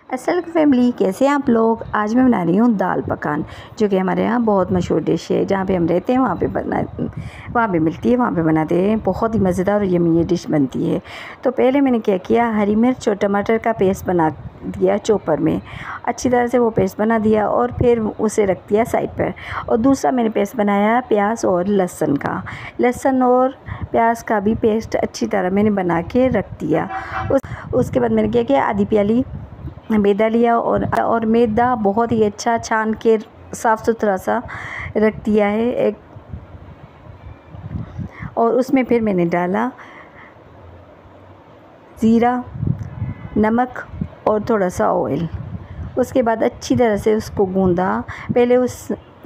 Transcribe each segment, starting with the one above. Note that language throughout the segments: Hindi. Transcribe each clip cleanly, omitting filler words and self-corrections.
अस्सलाम फैमिली, कैसे हैं आप लोग। आज मैं बना रही हूँ दाल पकान, जो कि हमारे यहाँ बहुत मशहूर डिश है। जहाँ पे हम रहते हैं वहाँ पे मिलती है, वहाँ पे बनाते हैं। बहुत ही मज़ेदार और यम्मी ये डिश बनती है। तो पहले मैंने क्या किया, हरी मिर्च और टमाटर का पेस्ट बना दिया चॉपर में। अच्छी तरह से वो पेस्ट बना दिया और फिर उसे रख दिया साइड पर। और दूसरा मैंने पेस्ट बनाया प्याज और लहसुन का। लहसुन और प्याज का भी पेस्ट अच्छी तरह मैंने बना के रख दिया। उसके बाद मैंने क्या किया, आधी प्याली मैदा लिया और मैदा बहुत ही अच्छा छान के साफ़ सुथरा सा रख दिया है एक। और उसमें फिर मैंने डाला ज़ीरा, नमक और थोड़ा सा ऑयल। उसके बाद अच्छी तरह से उसको गूंदा। पहले उस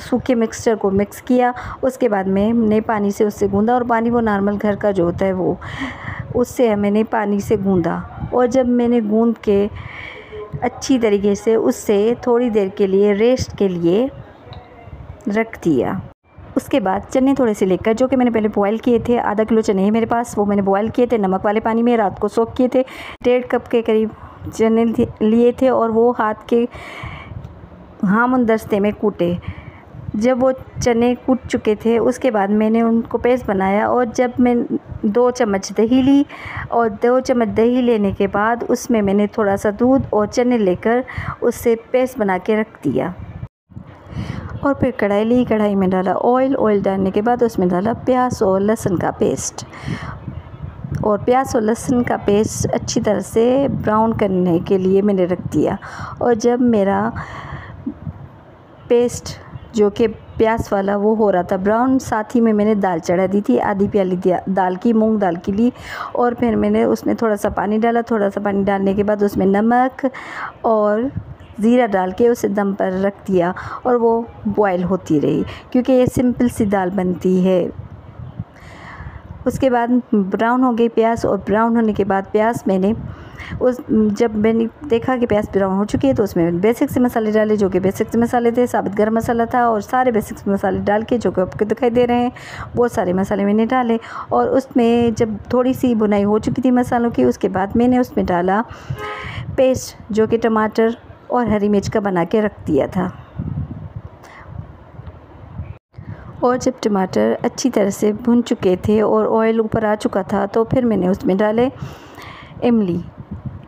सूखे मिक्सचर को मिक्स किया, उसके बाद मैंने पानी से उससे गूंदा। और पानी वो नॉर्मल घर का जो होता है वो, उससे मैंने पानी से गूंदा। और जब मैंने गूंद के अच्छी तरीके से उससे थोड़ी देर के लिए रेस्ट के लिए रख दिया। उसके बाद चने थोड़े से लेकर, जो कि मैंने पहले बॉयल किए थे, आधा किलो चने हैं मेरे पास, वो मैंने बॉयल किए थे नमक वाले पानी में, रात को सोक किए थे। 1.5 कप के करीब चने लिए थे और वो हाथ के हामुन दस्ते में कूटे। जब वो चने कूट चुके थे, उसके बाद मैंने उनको पेस्ट बनाया। और जब मैं 2 चम्मच दही ली, और 2 चम्मच दही लेने के बाद उसमें मैंने थोड़ा सा दूध और चने लेकर उससे पेस्ट बना के रख दिया। और फिर कढ़ाई ली, कढ़ाई में डाला ऑयल डालने के बाद उसमें डाला प्याज और लहसुन का पेस्ट। और प्याज और लहसुन का पेस्ट अच्छी तरह से ब्राउन करने के लिए मैंने रख दिया। और जब मेरा पेस्ट जो कि प्याज वाला वो हो रहा था ब्राउन, साथ ही में मैंने दाल चढ़ा दी थी, आधी प्याली दाल की, मूंग दाल की ली। और फिर मैंने उसमें थोड़ा सा पानी डाला। थोड़ा सा पानी डालने के बाद उसमें नमक और ज़ीरा डाल के उसे दम पर रख दिया। और वो बॉयल होती रही, क्योंकि ये सिंपल सी दाल बनती है। उसके बाद ब्राउन हो गई प्याज, और ब्राउन होने के बाद प्याज जब मैंने देखा कि प्याज ब्राउन हो चुकी है, तो उसमें बेसिक से मसाले डाले, जो कि बेसिक से मसाले थे। साबित गरम मसाला था और सारे बेसिक मसाले डाल के, जो कि आपको दिखाई दे रहे हैं, वो सारे मसाले मैंने डाले। और उसमें जब थोड़ी सी बुनाई हो चुकी थी मसालों की, उसके बाद मैंने उसमें डाला पेस्ट, जो कि टमाटर और हरी मिर्च का बना के रख दिया था। और जब टमाटर अच्छी तरह से भुन चुके थे और ऑयल ऊपर आ चुका था, तो फिर मैंने उसमें डाले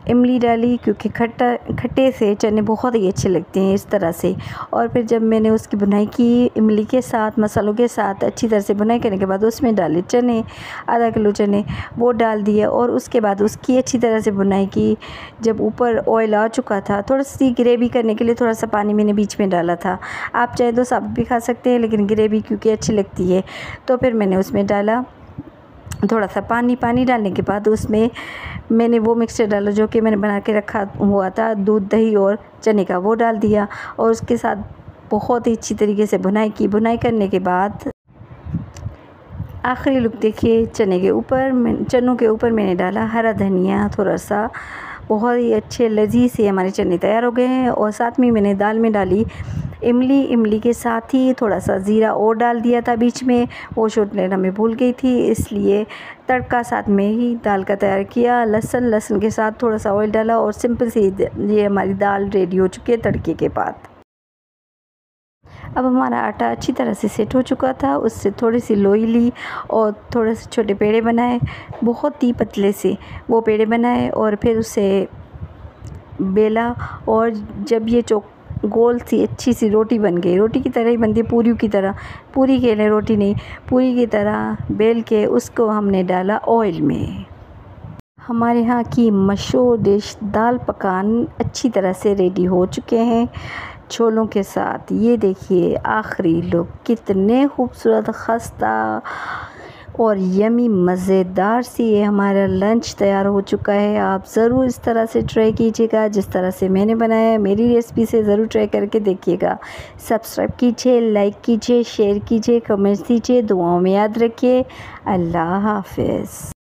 इमली डाली, क्योंकि खट्टे से चने बहुत ही अच्छे लगते हैं इस तरह से। और फिर जब मैंने उसकी बुनाई की इमली के साथ, मसालों के साथ अच्छी तरह से बुनाई करने के बाद उसमें डाले चने, आधा किलो चने वो डाल दिए। और उसके बाद उसकी अच्छी तरह से बुनाई की। जब ऊपर ऑयल आ चुका था, थोड़ी सी ग्रेवी करने के लिए थोड़ा सा पानी मैंने बीच में डाला था। आप चाहे तो साबुत भी खा सकते हैं, लेकिन ग्रेवी क्योंकि अच्छी लगती है, तो फिर मैंने उसमें डाला थोड़ा सा पानी डालने के बाद उसमें मैंने वो मिक्सचर डाला जो कि मैंने बना के रखा हुआ था, दूध, दही और चने का, वो डाल दिया। और उसके साथ बहुत ही अच्छी तरीके से बुनाई की। बुनाई करने के बाद आखिरी लुक देखिए, चनों के ऊपर मैंने डाला हरा धनिया थोड़ा सा। बहुत ही अच्छे लजीज से हमारे चने तैयार हो गए हैं। और साथ में मैंने दाल में डाली इमली के साथ ही थोड़ा सा ज़ीरा और डाल दिया था बीच में, वो शूट लेना मैं भूल गई थी, इसलिए तड़का साथ में ही दाल का तैयार किया। लहसुन के साथ थोड़ा सा ऑयल डाला और सिंपल सी ये हमारी दाल रेडी हो चुकी है तड़के के बाद। अब हमारा आटा अच्छी तरह से सेट हो चुका था। उससे थोड़ी सी लोई ली और थोड़े से छोटे पेड़े बनाए, बहुत ही पतले से वो पेड़े बनाए। और फिर उसे बेला, और जब ये गोल सी अच्छी सी रोटी बन गई, रोटी की तरह ही बनती है, पूरी की तरह, पूरी के लिए रोटी नहीं, पूरी की तरह बेल के उसको हमने डाला ऑयल में। हमारे यहाँ की मशहूर डिश दाल पकान अच्छी तरह से रेडी हो चुके हैं छोलों के साथ। ये देखिए आखिरी लुक, कितने खूबसूरत, खस्ता और यमी मज़ेदार सी ये हमारा लंच तैयार हो चुका है। आप ज़रूर इस तरह से ट्राई कीजिएगा, जिस तरह से मैंने बनाया। मेरी रेसिपी से ज़रूर ट्राई करके देखिएगा। सब्सक्राइब कीजिए, लाइक कीजिए, शेयर कीजिए, कमेंट्स दीजिए, दुआओं में याद रखिए। अल्लाह हाफ़िज़।